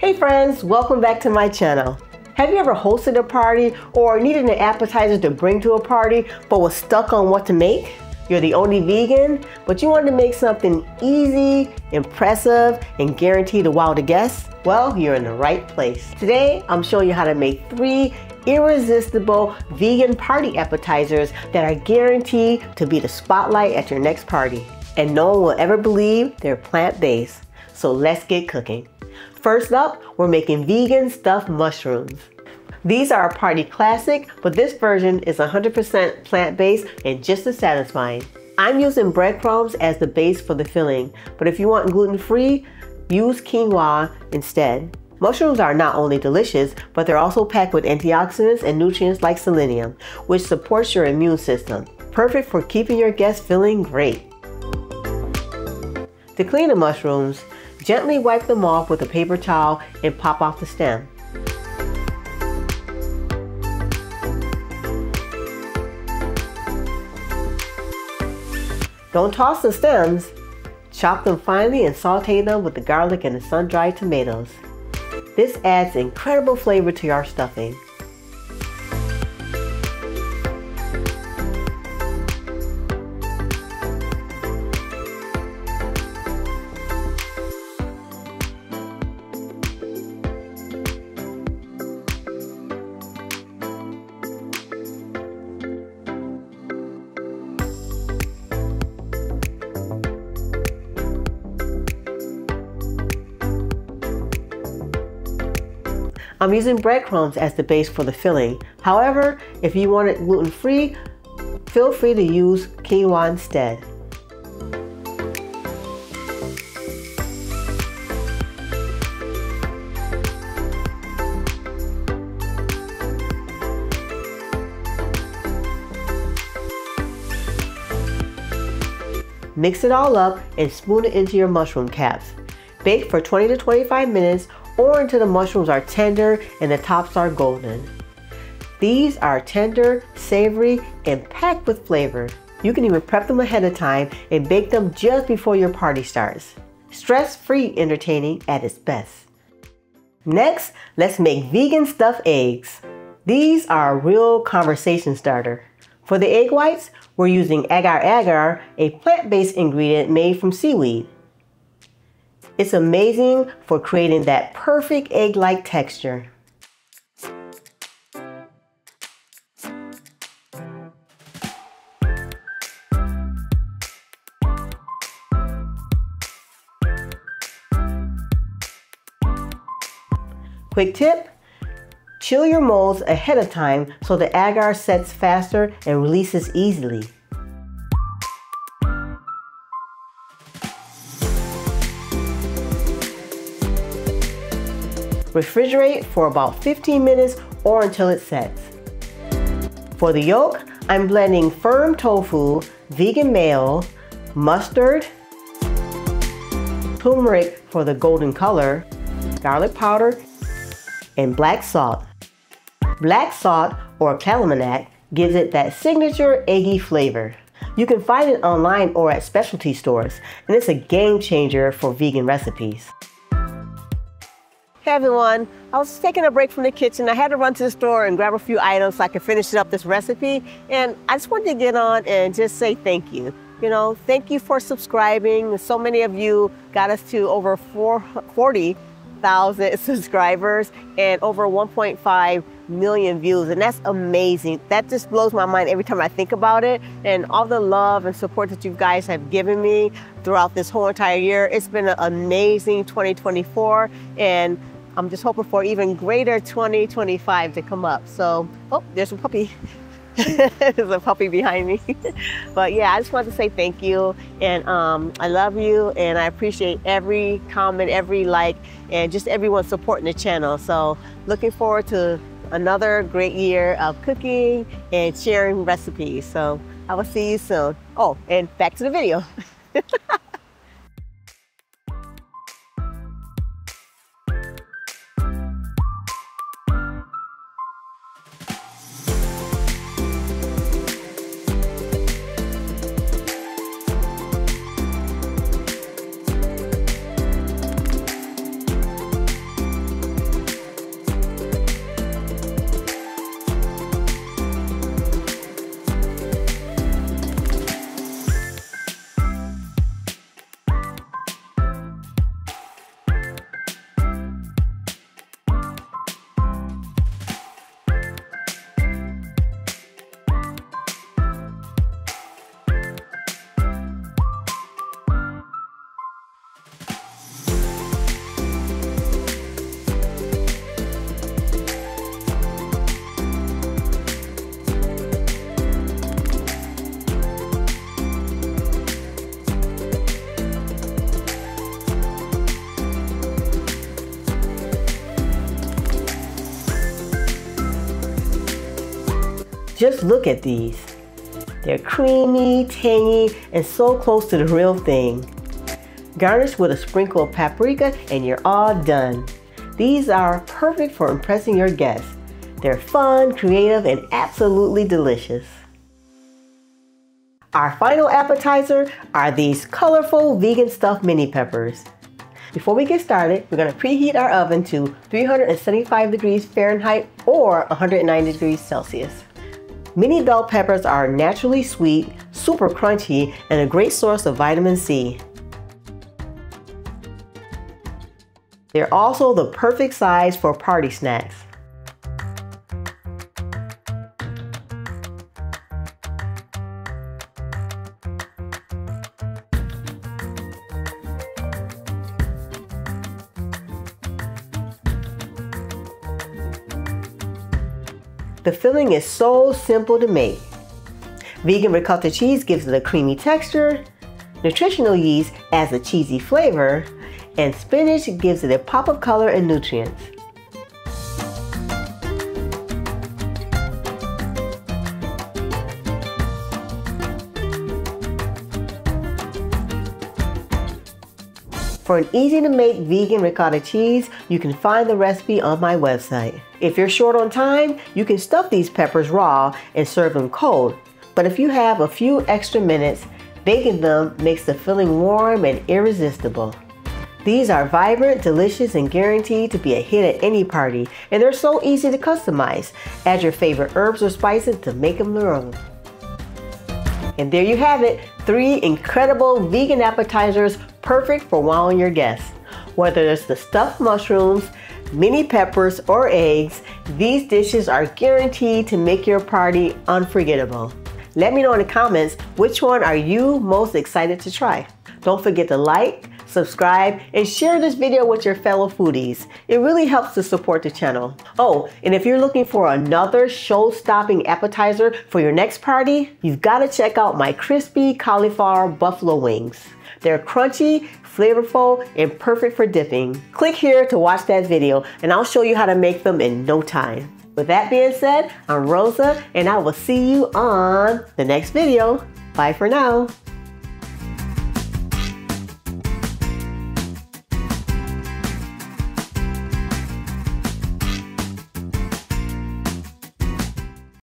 Hey friends, welcome back to my channel. Have you ever hosted a party or needed an appetizer to bring to a party but was stuck on what to make? You're the only vegan, but you wanted to make something easy, impressive, and guaranteed to wow the guests? Well, you're in the right place. Today, I'm showing you how to make 3 irresistible vegan party appetizers that are guaranteed to be the spotlight at your next party. And no one will ever believe they're plant-based. So let's get cooking. First up, we're making vegan stuffed mushrooms. These are a party classic, but this version is 100% plant-based and just as satisfying. I'm using breadcrumbs as the base for the filling, but if you want gluten-free, use quinoa instead. Mushrooms are not only delicious, but they're also packed with antioxidants and nutrients like selenium, which supports your immune system. Perfect for keeping your guests feeling great. To clean the mushrooms, gently wipe them off with a paper towel and pop off the stem. Don't toss the stems. Chop them finely and saute them with the garlic and the sun-dried tomatoes. This adds incredible flavor to your stuffing. I'm using breadcrumbs as the base for the filling. However, if you want it gluten-free, feel free to use quinoa instead. Mix it all up and spoon it into your mushroom caps. Bake for 20 to 25 minutes or until the mushrooms are tender and the tops are golden. These are tender, savory, and packed with flavor. You can even prep them ahead of time and bake them just before your party starts. Stress-free entertaining at its best. Next, let's make vegan stuffed eggs. These are a real conversation starter. For the egg whites, we're using agar-agar, a plant-based ingredient made from seaweed. It's amazing for creating that perfect egg-like texture. Quick tip, chill your molds ahead of time so the agar sets faster and releases easily. Refrigerate for about 15 minutes or until it sets. For the yolk, I'm blending firm tofu, vegan mayo, mustard, turmeric for the golden color, garlic powder, and black salt. Black salt or calamanach gives it that signature eggy flavor. You can find it online or at specialty stores, and it's a game changer for vegan recipes. Hey everyone, I was taking a break from the kitchen. I had to run to the store and grab a few items so I could finish up this recipe. And I just wanted to get on and just say thank you. You know, thank you for subscribing. So many of you got us to over 40,000 subscribers and over 1.5 million views. And that's amazing. That just blows my mind every time I think about it. And all the love and support that you guys have given me throughout this whole entire year. It's been an amazing 2024. And I'm just hoping for even greater 2025 to come up. So, oh, there's a puppy. There's a puppy behind me. But yeah, I just want to say thank you. And I love you and I appreciate every comment, every like, and just everyone supporting the channel. So looking forward to another great year of cooking and sharing recipes. So I will see you soon. Oh, and back to the video. Just look at these. They're creamy, tangy, and so close to the real thing. Garnish with a sprinkle of paprika and you're all done. These are perfect for impressing your guests. They're fun, creative, and absolutely delicious. Our final appetizer are these colorful vegan stuffed mini peppers. Before we get started, we're going to preheat our oven to 375 degrees Fahrenheit or 190 degrees Celsius. Mini bell peppers are naturally sweet, super crunchy, and a great source of vitamin C. They're also the perfect size for party snacks. The filling is so simple to make. Vegan ricotta cheese gives it a creamy texture, nutritional yeast adds a cheesy flavor, and spinach gives it a pop of color and nutrients. For an easy to make vegan ricotta cheese, you can find the recipe on my website. If you're short on time, you can stuff these peppers raw and serve them cold. But if you have a few extra minutes, baking them makes the filling warm and irresistible. These are vibrant, delicious, and guaranteed to be a hit at any party, and they're so easy to customize. Add your favorite herbs or spices to make them their own. And there you have it, 3 incredible vegan appetizers perfect for wowing your guests. Whether it's the stuffed mushrooms, mini peppers, or eggs, these dishes are guaranteed to make your party unforgettable. Let me know in the comments which one are you most excited to try. Don't forget to like, subscribe, and share this video with your fellow foodies. It really helps to support the channel. Oh, and if you're looking for another show-stopping appetizer for your next party, you've got to check out my crispy cauliflower buffalo wings. They're crunchy, flavorful, and perfect for dipping. Click here to watch that video, and I'll show you how to make them in no time. With that being said, I'm Rosa, and I will see you on the next video. Bye for now.